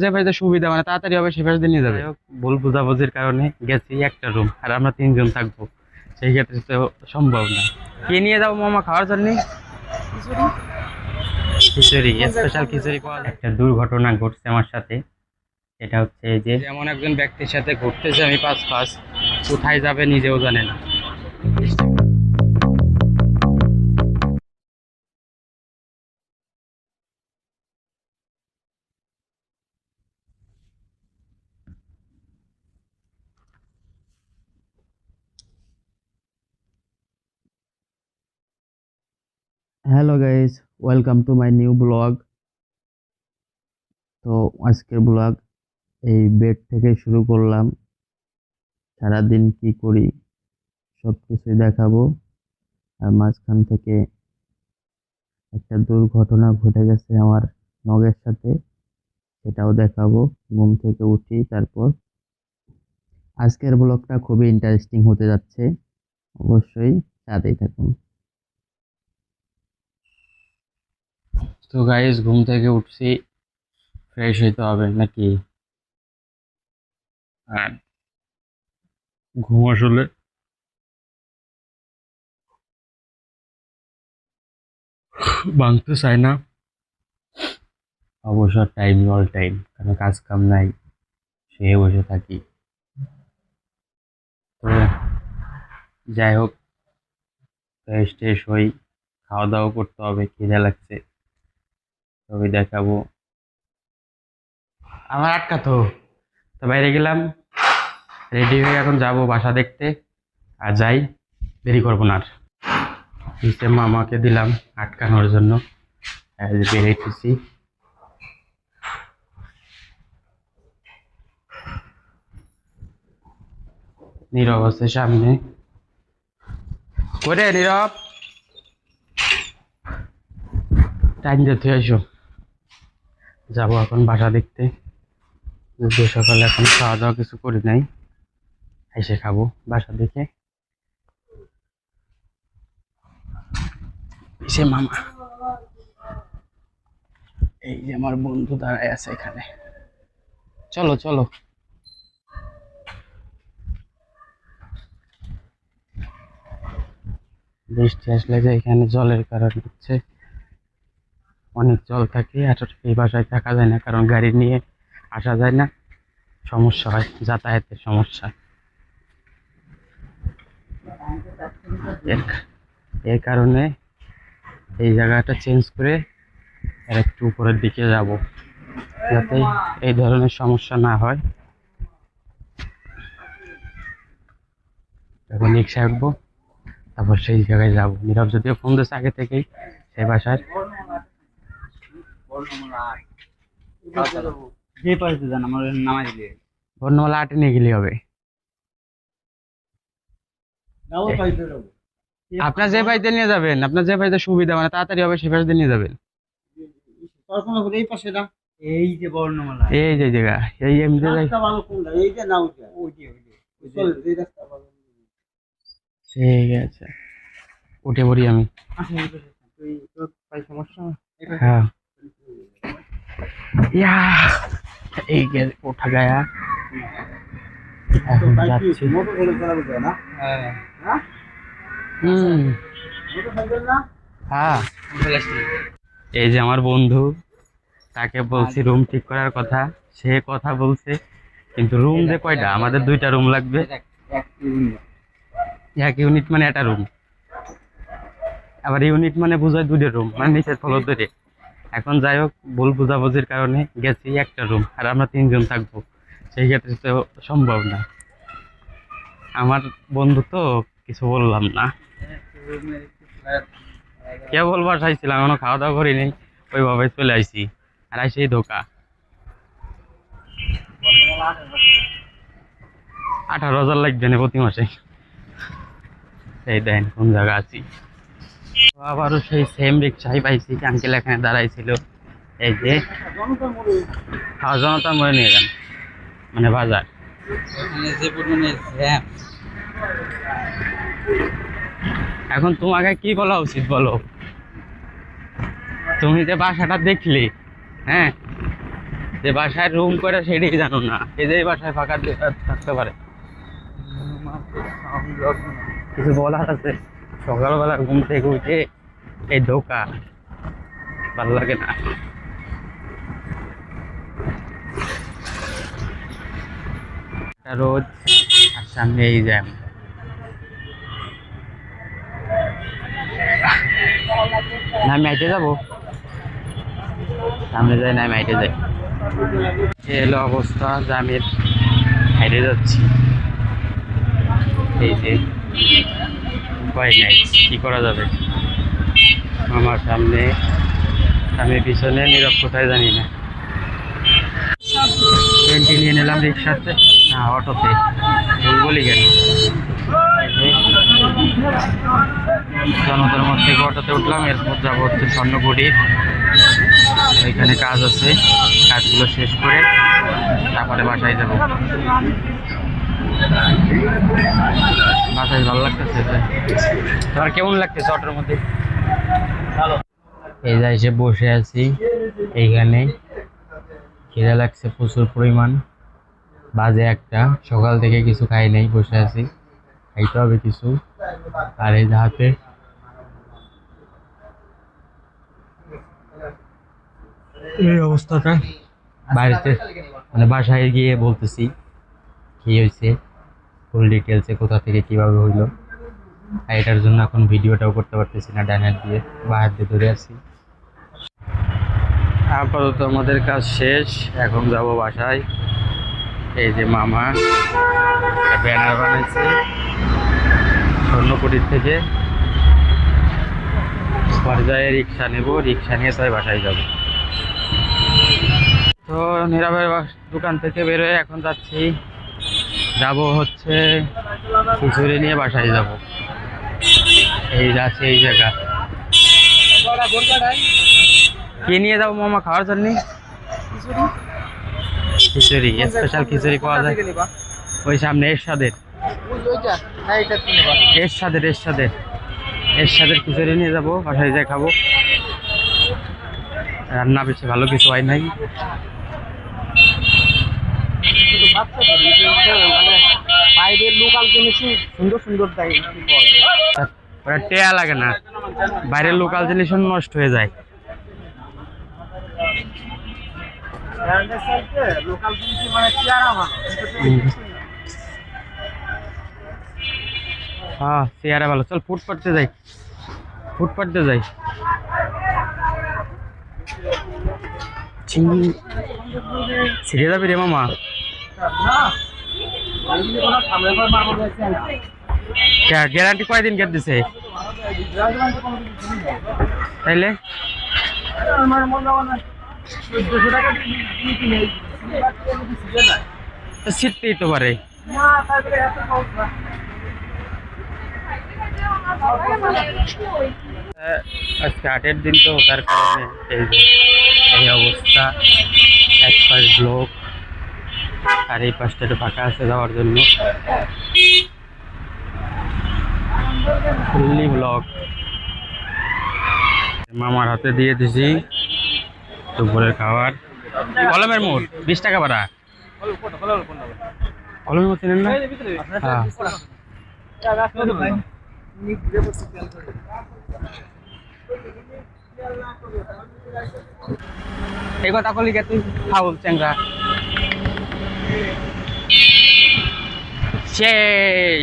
যে ভাই সুবিধা মানে তাড়াতাড়ি হবে সে ভাই নিয়ে যাবে। ভুল বুঝাবুঝির কারণে গেছি একটা রুম, আর আমরা তিনজন থাকবো, সেই ক্ষেত্রে তো সম্ভব না। কি নিয়ে যাবো মামা খাওয়ার জন্য? খিচুড়ি, স্পেশাল খিচুড়ি পাওয়া যায়। একটা দুর্ঘটনা ঘটছে আমার সাথে, এটা হচ্ছে যে এমন একজন ব্যক্তির সাথে ঘুরতেছে আমি পাঁচ পাঁচ, কোথায় যাবে নিজেও জানে না। Hello guys, welcome to my new blog. তো আজকের ব্লগ এই বেড থেকে শুরু করলাম। সারাদিন কি করি সব কিছুই দেখাবো। আর মাঝখান থেকে একটা দুর্ঘটনা ঘটে গেছে আমার নগের সাথে, সেটাও দেখাবো। ঘুম থেকে উঠি, তারপর আজকের ব্লগটা খুবই ইন্টারেস্টিং হতে যাচ্ছে, অবশ্যই সাথেই থাকুন। তো গাইস, ঘুম থেকে উঠছি, ফ্রেশ হইতে হবে নাকি? আর ঘুম আসলে ভাঙতে চায় না। অবসর টাইম অল টাইম, কারণ কাজ কাম নাই, শুয়ে বসে থাকি। তো যাই হোক, ফ্রেশ ট্রেশ হই, খাওয়া দাওয়া করতে হবে, খিদে লাগছে, ছবি দেখাবো। আমার আটকা তো, তো বাইরে গেলাম, রেডি হয়ে এখন যাব বাসা দেখতে। আর যাই, দেরি করবো না আর। নিচে মামাকে দিলাম আটকানোর জন্য, বেরিয়েছি। নীরব আছে সামনে, করে নীরব টাইম যেতে এসো। যাবো এখন বাসা দেখতে। যদিও সকালে এখন খাওয়া দাওয়া কিছু করি নাই, এসে খাবো বাসা দেখে। এসে মামা, এই যে আমার বন্ধু দাঁড়ায় আছে এখানে, চলো চলো। বৃষ্টি আসলে যে এখানে জলের কারণ হচ্ছে, অনেক জল থাকে, আর এই বাসায় থাকা যায় না, কারণ গাড়ি নিয়ে আসা যায় না, সমস্যা হয়, যাতায়াতের সমস্যা। এর এর কারণে এই জায়গাটা চেঞ্জ করে আর একটু উপরের দিকে যাব, যাতে এই ধরনের সমস্যা না হয়। এখন রিক্সা উঠবো, তারপর সেই জায়গায় যাবো। নীরব যদিও ফোন দিয়েছে আগে থেকেই, সেই বাসার যে পাইছে জান আমার নামাই দিলে বর্ণমালা আটে নিয়ে গেলে হবে। দাও পাইতে দাও আপনার যে বাড়িতে নিয়ে যাবেন, আপনার যে বাড়িতে সুবিধা মানে তাড়াতাড়ি হবে সে বাড়িতে নিয়ে যাবেন। কল্পনা করে এই পাশে না, এই যে বর্ণমালা এই যে জায়গা, এই এমনি রাস্তা ভালো কোনটা, এই যে না ওইটা ওই চল এই রাস্তা ভালো ঠিক আছে, উঠে পড়ি আমি। আসে এই পাশে তুই তোর পাই সমস্যা হ্যাঁ, ইয়া এই গেছে ওঠা গায়া। এখন যাচ্ছি। মোটর সাইকেল চালাবো না? হ্যাঁ হ্যাঁ মোটর সাইকেল না? হ্যাঁ, এই যে আমার বন্ধু, তাকে বলছি রুম ঠিক করার কথা, সে কথা বলছে, কিন্তু রুম যে কয়টা, আমাদের দুইটা রুম লাগবে। এক ইউনিট মানে একটা রুম, আবার ইউনিট মানে বুঝায় দুইটা রুম, মানে নিচের ফ্লোর ধরে। এখন যাই হোক, ভুল বুঝাবুঝির কারণে গেছি একটা রুম, আর আমরা তিনজন থাকবো, সেই ক্ষেত্রে তো সম্ভব না। আমার বন্ধু তো, কিছু বললাম না। কেবল বাসায় ছিলাম, এখনো খাওয়া দাওয়া করিনি, ওইভাবে চলে আইছি, আর আইসেই ধোকা। 18,000 লাগবে না প্রতি মাসে। এই দেন কোন জায়গা আছি। আবারও সেই সেম রিক্সাই পাইছি, আঙ্কেল এখানে দাঁড়াইছিল। এই যে জনতা মোড়ে নিয়ে যান, মানে বাজার। যে পরিমাণে জ্যাম, এখন তোমাকে কি বলা উচিত বলো? তুমি যে বাসাটা দেখলে, হ্যাঁ, যে বাসায় রুম করে সেটাই জানো না, এই যে বাসায় ফাঁকা থাকতে পারে। কিছু বলার আছে? সকালবেলা ঘুম থেকে উঠে এই ধোকা ভালো লাগে না। রোজ আর সামনে এই জ্যাম। না আমি হাইটে যাবো, সামনে যাই না আমি হাইটে যাই। এলো অবস্থা, জ্যামের হাইটে যাচ্ছি। এই যে উপায় নাই, কি করা যাবে। আমার সামনে, আমি পিছনে, নীরব কোথায় জানি না। ট্রেনটি নিয়ে নিলাম রিক্সাতে, না অটোতে, ভুল বলি কেন। জনতার মধ্যে অটোতে উঠলাম, এরপর যাবো হচ্ছে স্বর্ণপুরীর, এখানে কাজ আছে, কাজগুলো শেষ করে তারপরে বাসায় যাব। বাসায় ভালো লাগতেছে। তোমার কেমন লাগতেছে অটোর মধ্যে? এই যে এসে বসে আছি এইখানে, খিদে লাগছে প্রচুর পরিমাণ, বাজে একটা, সকাল থেকে কিছু খাই নাই, বসে আছি, খাইতে হবে কিছু। আর এই যে হাতে এই অবস্থাটা, বাড়িতে মানে বাসায় গিয়ে বলতেছি কি হয়েছে, ফুল ডিটেলসে কোথা থেকে কিভাবে হইলো। আর এটার জন্য এখন ভিডিওটাও করতে পারতেছি না, ডান হাত দিয়ে বা হাত দিয়ে ধরে আছি। আপাতত আমাদের কাজ শেষ, এখন যাব বাসায়। এই যে মামা ব্যানার বানাইছে স্বর্ণপুরীর থেকে, পর্যায়ে রিক্সা নেব, রিক্সা নিয়ে তাই বাসায় যাব। তো নীরবের দোকান থেকে বেরোয় এখন যাচ্ছি, যাব হচ্ছে খিচুড়ি নিয়ে বাসায় যাব। এই যাচ্ছে এই জায়গা, কি নিয়ে যাবো মামা খাওয়ার জন্য? খিচুড়ি, স্পেশাল খিচুড়ি পাওয়া যায় ওই সামনে এরশাদের, এরশাদের খিচুড়ি নিয়ে যাবো, বাসায় যাই খাবো। রান্না বেশি ভালো কিছু হয় নাই। বাইরের লোকাল জিনিস সুন্দর সুন্দর ওরা টেয়া লাগে না, বাইরের লোকাল জিনিস নষ্ট হয়ে যায়। লোকাল জিনিস মানে চেয়ারা ভালো, হ্যাঁ চেয়ারা ভালো। চল ফুটপাতে যাই, ফুটপাতে যাই। ছিঁড়ে যাবি রে মামা। গ্যারান্টি কয়দিন গ্যাপ দিছে তাইলে? ছিটতেই তো পারে। আজকে 8-এর দিন তো, তার কারণে এই অবস্থা। এক পাশ ব্লক আর এই পাশটা একটু ফাঁকা আছে যাওয়ার জন্য, ফুললি ব্লক। মামার হাতে দিয়ে দিছি দুপুরের খাবার। কলমের মোড় 20 টাকা ভাড়া। কলমের মোড় চেনেন না? হ্যাঁ এই কথা কলি কে তুই খাও চ্যাংরা। সেই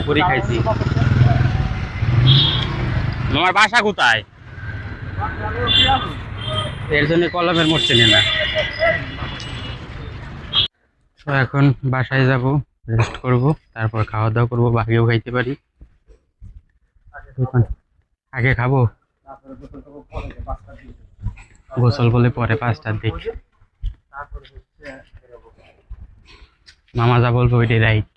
পুরি খাইছি। তোমার বাসা কোথায়? এর জন্য কলমের মোড় চেনে না। তো এখন বাসায় যাব, রেস্ট করব, তারপর খাওয়া দাওয়া করবো, বাকিও খাইতে পারি। আগে খাবো, গোসল বলে পরে 5টার দিকে। মামা যা বলবো ওইটাই রাইট।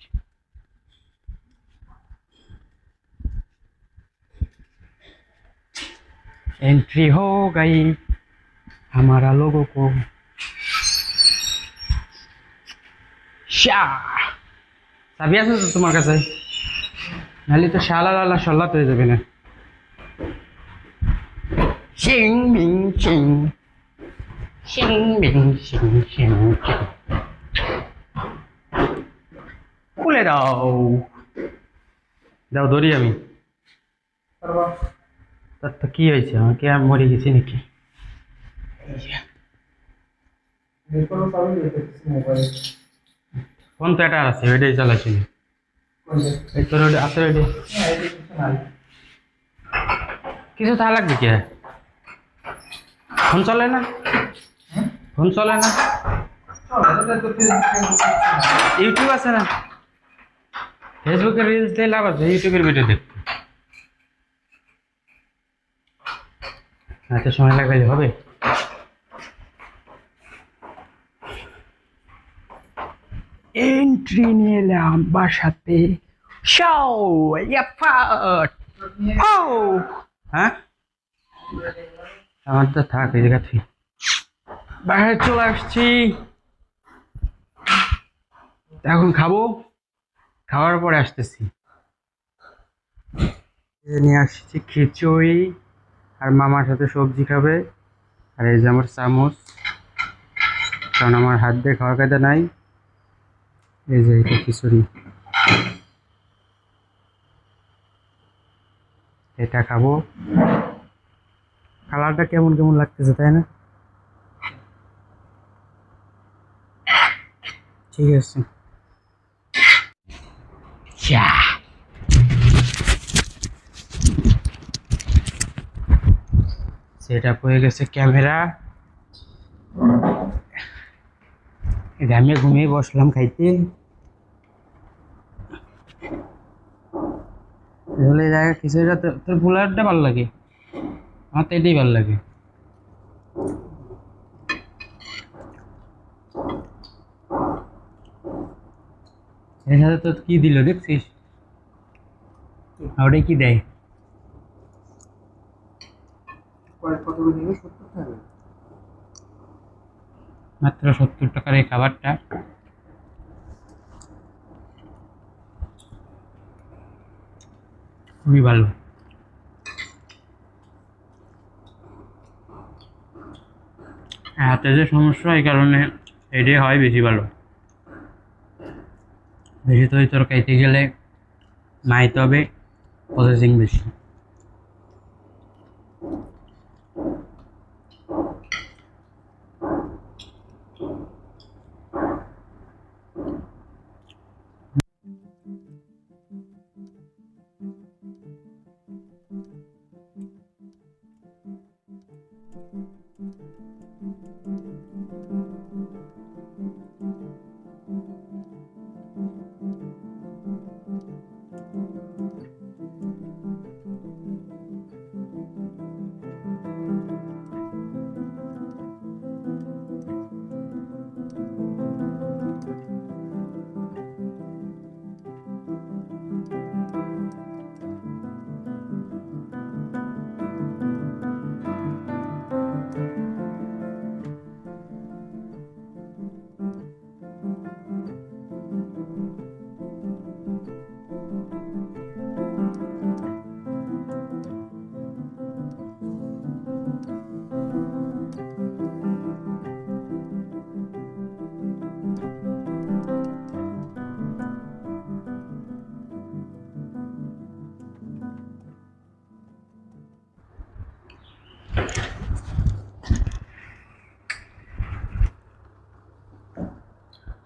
एंट्री हो गई हमारा लोगों को। চাবি আছে তো তোমার কাছে? নাহলে তো শালা লালা সল্লাত হয়ে যাবে না। চিং মিং চিং শিং বিং শিং শিং শিং। খুলে দাও, দাও ধরি আমি। তার তো কি হয়েছে, আমাকে আর মরে গেছি নাকি? এই যে, ফোন তো এটা আছে, ওইটাই চালাচ্ছি। এই তোর ওটা আছে, ওইটা কিছু তা লাগবে কি? ফোন চলে না, ফোন চলে না, ইউটিউব আছে না, ফেসবুকে রিলস দিয়ে লাভ আছে, ইউটিউবের ভিডিও দেখতে এত সময় লাগাইলে হবে? এন্ট্রি নিয়ে এলাম বাসাতে। শাও ইয়াফাট ও হ্যাঁ, আমার তো থাক এই জায়গা থেকে বাইরে চলে আসছি। এখন খাবো, খাওয়ার পরে আসতেছি। নিয়ে আসছি খিচুড়ি, আর মামার সাথে সবজি খাবে। আর এই যে আমার চামচ, কারণ আমার হাত দিয়ে খাওয়ার কায়দা নাই। এই যে এটা খিচুড়ি, এটা খাবো। কালারটা কেমন কেমন লাগতেছে তাই না? ঠিক আছে। সেট আপ হয়ে গেছে ক্যামেরা। ঘামিয়ে ঘুমিয়ে বসলাম খাইতে। তাহলে এই জায়গা খিচুড়িটা তোর পোলাওটা ভালো লাগে, আমার তো এটাই ভালো লাগে। এর সাথে তো কি দিল দেখছিস? ওটাই কি দেয়? মাত্র 70 টাকার এই খাবারটা খুবই ভালো। হাতে যে সমস্যা, এই কারণে এটাই হয় বেশি ভালো। বেশি তরকারিতে গেলে নাইতে হবে, প্রসেসিং বেশি।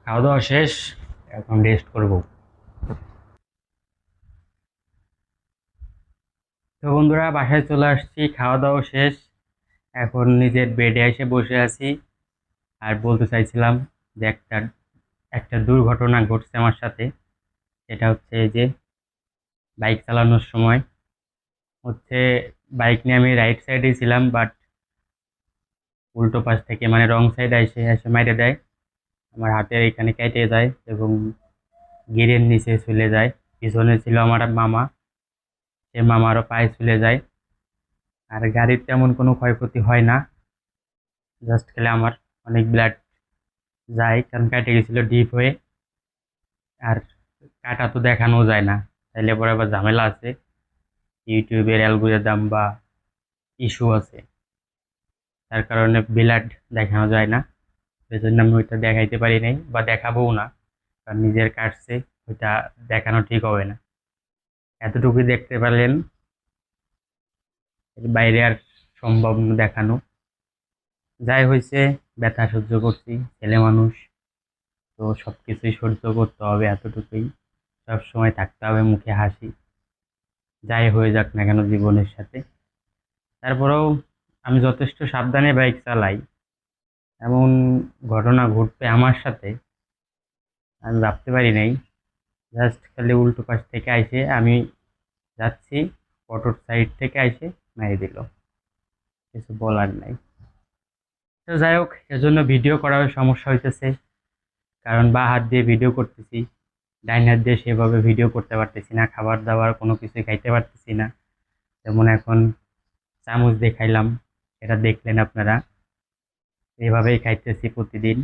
খাওয়া দাওয়া শেষ, এখন রেস্ট করব। তো বন্ধুরা, বাসায় চলে আসছি, খাওয়া দাওয়া শেষ, এখন নিজের বেডে এসে বসে আছি। আর বলতে চাইছিলাম যে একটা একটা দুর্ঘটনা ঘটছে আমার সাথে। সেটা হচ্ছে এই যে বাইক চালানোর সময় হচ্ছে, বাইক নিয়ে আমি রাইট সাইডে ছিলাম, বাট উল্টো পাশ থেকে মানে রং সাইডে এসে এসে মেরে দেয়। আমার হাতের এখানে কেটে যায় এবং গিরের নিচে চলে যায়। পিছনে ছিল আমার মামা, সে মামারও পায়ে চলে যায়। আর গাড়ির তেমন কোনো ক্ষয়ক্ষতি হয় না, জাস্ট খেলে আমার অনেক ব্লাড যায়, কারণ কেটে গেছিল ডিপ হয়ে। আর কাটা তো দেখানো যায় না, তাইলে পরে আবার ঝামেলা আছে, ইউটিউবের অ্যালগোরিদম বা ইস্যু আছে। তার কারণে ব্লাড দেখানো যায় না, সেই জন্য আমি ওইটা দেখাইতে পারি নাই বা দেখাবোও না, কারণ নিজের কাটছে, ওইটা দেখানো ঠিক হবে না। এতটুকুই দেখতে পারলেন, এর বাইরে আর সম্ভব না দেখানো। যাই হয়েছে, ব্যথা সহ্য করছি, ছেলে মানুষ তো সব কিছুই সহ্য করতে হবে, এতটুকুই। সব সময় থাকতে হবে মুখে হাসি, যাই হয়ে যাক না কেন জীবনের সাথে। তারপরেও আমি যথেষ্ট সাবধানে বাইক চালাই, এমন ঘটনা ঘটবে আমার সাথে আমি ভাবতে পারি নাই। জাস্ট খালি উল্টো পাশ থেকে আইসে, আমি যাচ্ছি, অটোর সাইড থেকে আইসে মেরে দিল, কিছু বলার নাই। তো যাই হোক, এজন্য ভিডিও করার সমস্যা হইতেছে, কারণ বা হাত দিয়ে ভিডিও করতেছি, ডাইন হাত দিয়ে সেভাবে ভিডিও করতে পারতেছি না, খাবার দাবার কোনো কিছুই খাইতে পারতেছি না। যেমন এখন চামচ দিয়ে খাইলাম, এটা দেখলেন আপনারা, এভাবেই খাইতেছি প্রতিদিন।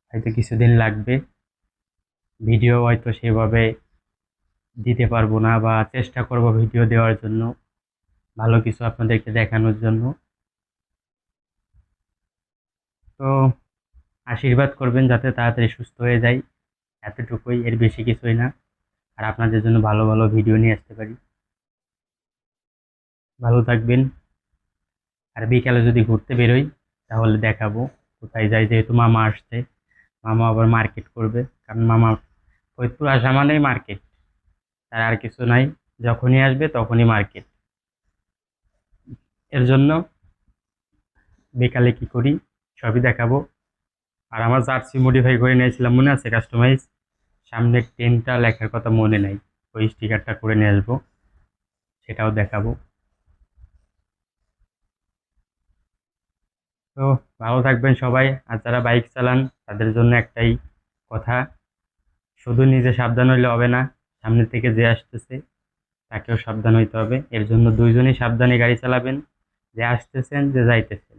হয়তো কিছুদিন লাগবে, ভিডিও হয়তো সেভাবে দিতে পারবো না, বা চেষ্টা করব ভিডিও দেওয়ার জন্য, ভালো কিছু আপনাদেরকে দেখানোর জন্য। তো আশীর্বাদ করবেন যাতে তাড়াতাড়ি সুস্থ হয়ে যাই, এতটুকুই, এর বেশি কিছুই না। আর আপনাদের জন্য ভালো ভালো ভিডিও নিয়ে আসতে পারি। ভালো থাকবেন। আর বিকালে যদি ঘুরতে বেরোই তাহলে দেখাবো কোথায় যাই, যেহেতু মামা আসছে, মামা আবার মার্কেট করবে, কারণ মামা ফরিদপুর আসা মানেই মার্কেট, তার আর কিছু নাই, যখনই আসবে তখনই মার্কেট। এর জন্য বিকালে কি করি সবই দেখাবো। আর আমার জার্সি মডিফাই করে নিয়েছিলাম, মনে আছে, কাস্টমাইজ, সামনে 10টা লেখার কথা মনে নাই, ওই স্টিকারটা করে নিয়ে আসবো, সেটাও দেখাবো। তো ভালো থাকবেন সবাই। আর যারা বাইক চালান তাদের জন্য একটাই কথা, শুধু নিজে সাবধান হইলে হবে না, সামনে থেকে যে আসতেছে তাকেও সাবধান হইতে হবে। এর জন্য দুইজনই সাবধানে গাড়ি চালাবেন, যে আসতেছেন যে যাইতেছেন,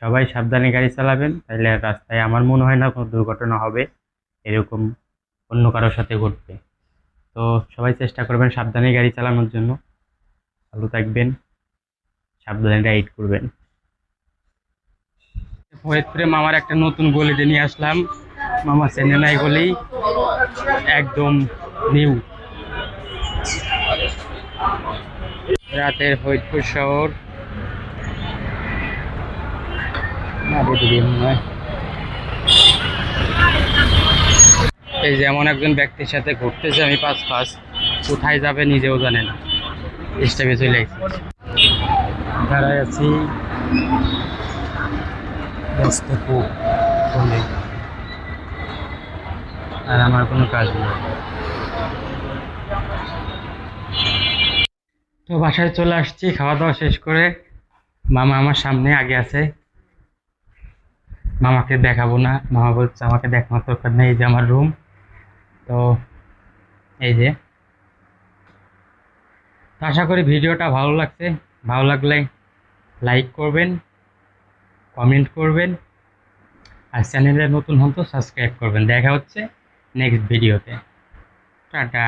সবাই সাবধানে গাড়ি চালাবেন, তাইলে আর রাস্তায় আমার মনে হয় না কোনো দুর্ঘটনা হবে এরকম অন্য কারোর সাথে ঘটবে। তো সবাই চেষ্টা করবেন সাবধানে গাড়ি চালানোর জন্য। ভালো থাকবেন, সাবধানে রাইড করবেন। ফরিদপুরে মামার একটা নতুন গলিতে নিয়ে আসলাম, মামা চেনে নাই গলি, একদম নিউ। রাতের ফরিদপুর শহর, এই যেমন একজন ব্যক্তির সাথে ঘুরতেছে, আমি পাঁচ পাঁচ, কোথায় যাবে নিজেও জানে না, স্টেপে চলে আসছে। দাঁড়ায় আছি ব্যস্ত খুব বলে, আর আমার কোনো কাজ নেই। তো বাসায় চলে আসছি খাওয়া দাওয়া শেষ করে, মামা আমার সামনে আগে আছে, মামাকে দেখাবো না, মামা বলছে আমাকে দেখানোর দরকার নেই, এই যে আমার রুম। তো এই যে, তো আশা করি ভিডিওটা ভালো লাগছে, ভালো লাগলে লাইক করবেন, কমেন্ট করবেন, আর চ্যানেলে নতুন হন তো সাবস্ক্রাইব করবেন। দেখা হচ্ছে নেক্সট ভিডিওতে। টাটা।